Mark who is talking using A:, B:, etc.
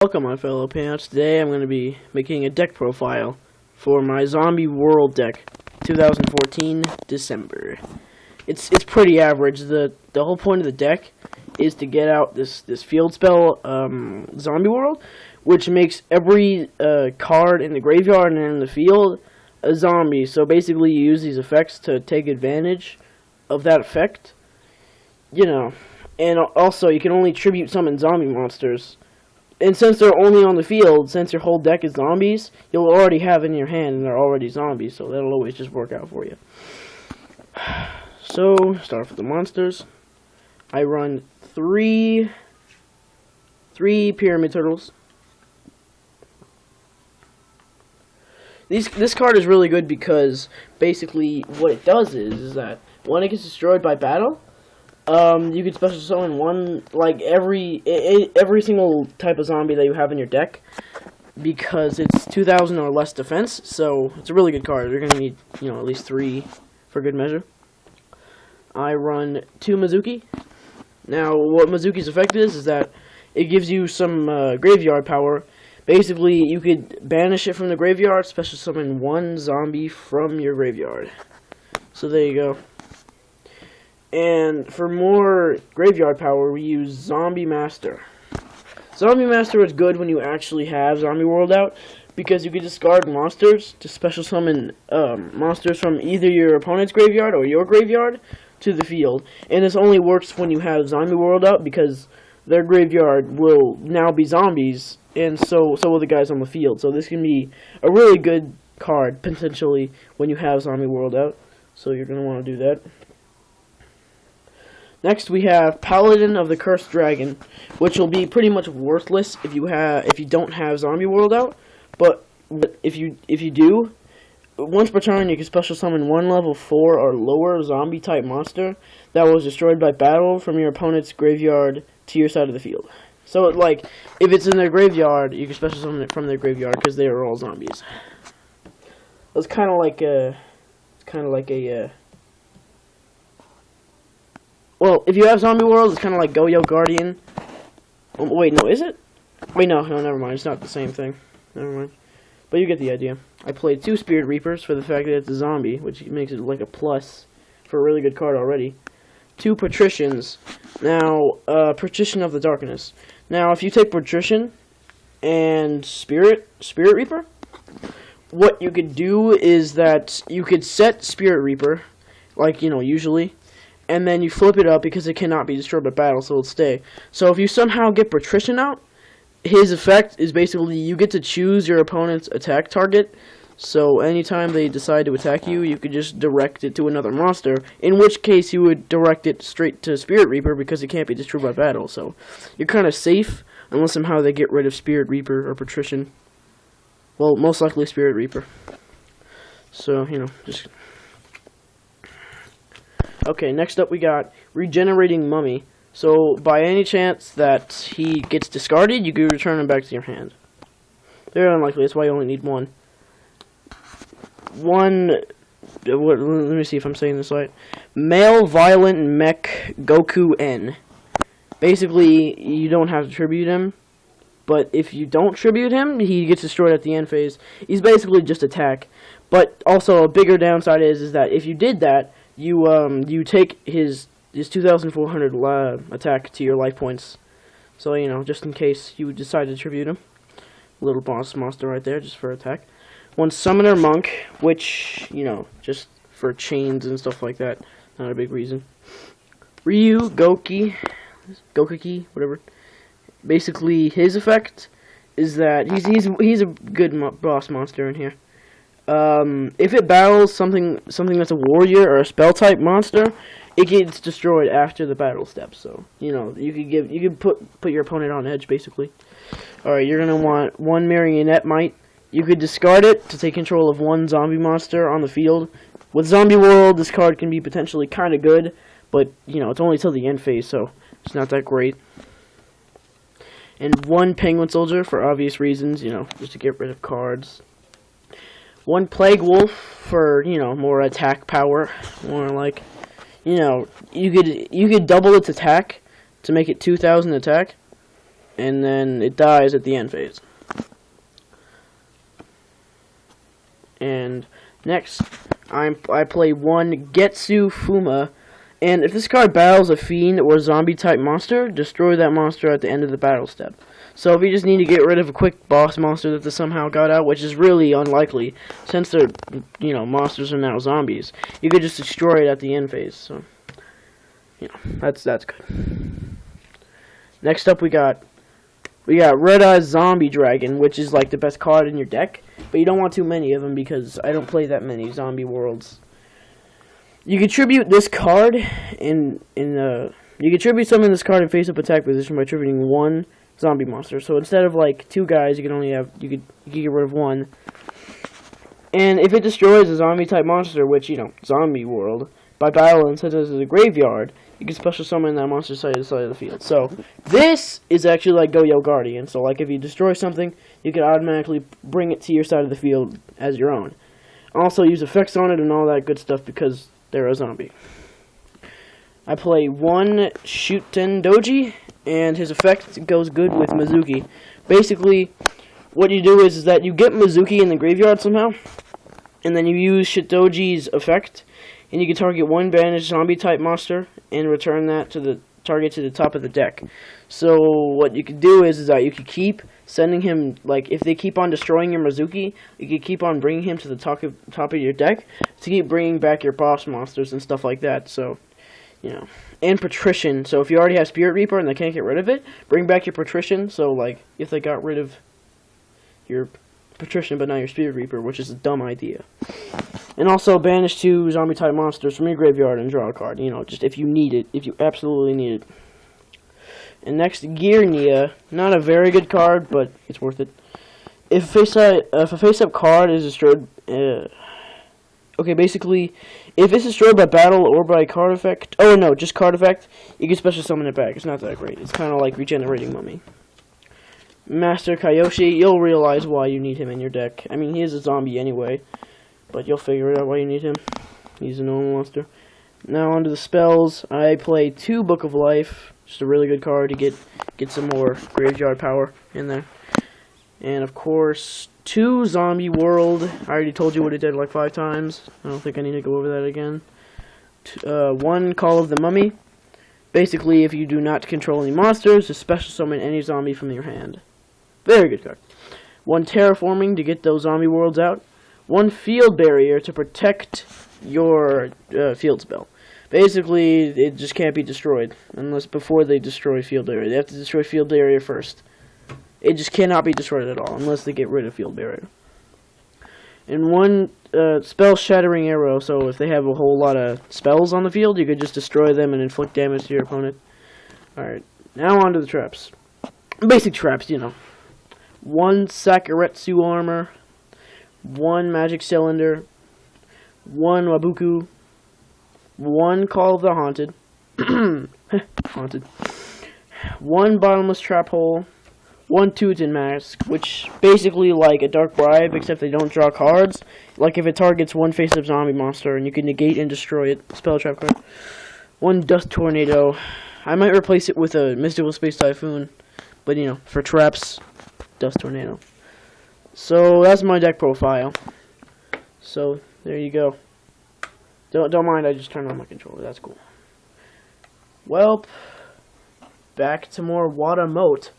A: Welcome, my fellow pants. Today I'm going to be making a deck profile for my Zombie World deck, 2014 December. It's pretty average. The whole point of the deck is to get out this field spell, Zombie World, which makes every card in the graveyard and in the field a zombie. So basically, you use these effects to take advantage of that effect, And also, you can only tribute summon zombie monsters. And since they're only on the field, since your whole deck is zombies, you'll already have in your hand, and they're already zombies, so that'll always just work out for you. So, start off with the monsters. I run three Pyramid Turtles. This card is really good because, basically, what it does is that when it gets destroyed by battle, you can special summon one, like every single type of zombie that you have in your deck, because it's 2,000 or less defense, so it's a really good card. You're gonna need, at least 3 for good measure. I run 2 Mizuki. Now, what Mizuki's effect is that it gives you some graveyard power. Basically, you could banish it from the graveyard, special summon 1 zombie from your graveyard. So there you go. And for more graveyard power, we use Zombie Master. Zombie Master is good when you actually have Zombie World out, because you can discard monsters to special summon monsters from either your opponent's graveyard or your graveyard to the field. And this only works when you have Zombie World out, because their graveyard will now be zombies, and so will the guys on the field. So this can be a really good card, potentially, when you have Zombie World out. So you're going to want to do that. Next, we have Paladin of the Cursed Dragon, which will be pretty much worthless if you don't have Zombie World out. But if you do, once per turn, you can special summon 1 level 4 or lower zombie type monster that was destroyed by battle from your opponent's graveyard to your side of the field. So, like, if it's in their graveyard, you can special summon it from their graveyard because they are all zombies. It's kind of like a. Well, if you have Zombie World, it's kind of like Yugioh Guardian. Oh, wait, no, is it? Wait, no, never mind. It's not the same thing. Never mind. But you get the idea. I played 2 Spirit Reapers for the fact that it's a zombie, which makes it like a plus for a really good card already. 2 Patricians. Now, Patrician of the Darkness. Now, if you take Patrician and Spirit Reaper, what you could do is that you could set Spirit Reaper, like, usually, and then you flip it up because it cannot be destroyed by battle, so it'll stay. So if you somehow get Patrician out, his effect is basically you get to choose your opponent's attack target. So anytime they decide to attack you, you could just direct it to another monster, in which case you would direct it straight to Spirit Reaper because it can't be destroyed by battle. So you're kind of safe unless somehow they get rid of Spirit Reaper or Patrician. Well, most likely Spirit Reaper. So, just... Okay, next up we got Regenerating Mummy. So, by any chance that he gets discarded, you can return him back to your hand. Very unlikely, that's why you only need 1. Let me see if I'm saying this right. Male Violent Mech Goku N. Basically, you don't have to tribute him, but if you don't tribute him, he gets destroyed at the end phase. He's basically just attack. But also, a bigger downside is that if you did that, you take his 2,400 attack to your life points. So, just in case you decide to tribute him. Little boss monster right there, just for attack. 1 Summoner Monk, which, just for chains and stuff like that. Not a big reason. Ryu Gokiki, whatever. Basically, his effect is that he's a good boss monster in here. If it battles something that's a warrior or a spell type monster, it gets destroyed after the battle step. So you can put your opponent on edge basically. All right, you're gonna want 1 Marionette Mite. You could discard it to take control of 1 zombie monster on the field. With Zombie World, this card can be potentially kind of good, but it's only till the end phase, so it's not that great. And 1 Penguin Soldier for obvious reasons, just to get rid of cards. 1 Plague Wolf for, more attack power, more like, you could double its attack to make it 2,000 attack. and then it dies at the end phase. And next, I play one Getsu Fuma, and if this card battles a fiend or zombie type monster, destroy that monster at the end of the battle step. So if you just need to get rid of a quick boss monster that they somehow got out, which is really unlikely, since they're, monsters are now zombies, you could just destroy it at the end phase. So, that's good. Next up, we got Red Eye Zombie Dragon, which is like the best card in your deck, but you don't want too many of them because I don't play that many zombie worlds. You contribute this card you contribute something in this card in face-up attack position by attributing one zombie monster. So instead of like two guys, you could get rid of one. And if it destroys a zombie type monster, which zombie world, by battle and sets it as a graveyard, you can special summon that monster side to side of the field. So this is actually like Go-Yo Guardian. So like if you destroy something, you can automatically bring it to your side of the field as your own. Also use effects on it and all that good stuff because they're a zombie. I play one Shuten Doji, and his effect goes good with Mizuki. Basically, what you do is that you get Mizuki in the graveyard somehow, and then you use Shitoji's effect, and you can target one banished zombie type monster and return that to the target to the top of the deck. So what you can do is that you can keep sending him, like if they keep on destroying your Mizuki, you can keep on bringing him to the top of your deck to keep bringing back your boss monsters and stuff like that. So, and Patrician. So if you already have Spirit Reaper and they can't get rid of it, bring back your Patrician. So like if they got rid of your Patrician but not your Spirit Reaper, which is a dumb idea. And also banish two zombie type monsters from your graveyard and draw a card. Just if you need it, if you absolutely need it. And next, Gearnia. Not a very good card, but it's worth it. If a face-up card is destroyed, basically, if it's destroyed by battle or by card effect, just card effect, you can special summon it back. It's not that great. It's kind of like regenerating Mummy. Master Kyoshi, you'll realize why you need him in your deck. I mean, he is a zombie anyway, but you'll figure it out why you need him. He's a normal monster. Now onto the spells. I play 2 Book of Life. Just a really good card to get some more graveyard power in there. And of course, 2 Zombie World. I already told you what it did like 5 times. I don't think I need to go over that again. 1 Call of the Mummy. Basically, if you do not control any monsters, just special summon any zombie from your hand. Very good card. 1 Terraforming to get those zombie worlds out. 1 Field Barrier to protect your field spell. Basically, it just can't be destroyed unless before they destroy Field Barrier. They have to destroy Field Barrier first. It just cannot be destroyed at all unless they get rid of Field Barrier. And 1 Spell Shattering Arrow, so if they have a whole lot of spells on the field, you could just destroy them and inflict damage to your opponent. Alright, now on to the traps. Basic traps, 1 Sakuretsu Armor, 1 Magic Cylinder, 1 Wabuku, 1 Call of the Haunted, Haunted, 1 Bottomless Trap Hole, 1 Teuton Mask, which basically like a Dark Bribe, except they don't draw cards. Like if it targets 1 face-up zombie monster, and you can negate and destroy it. Spell trap card. 1 Dust Tornado. I might replace it with a Mystical Space Typhoon, but for traps, Dust Tornado. So that's my deck profile. So there you go. Don't mind, I just turned on my controller. That's cool. Well, back to more Wada Moat.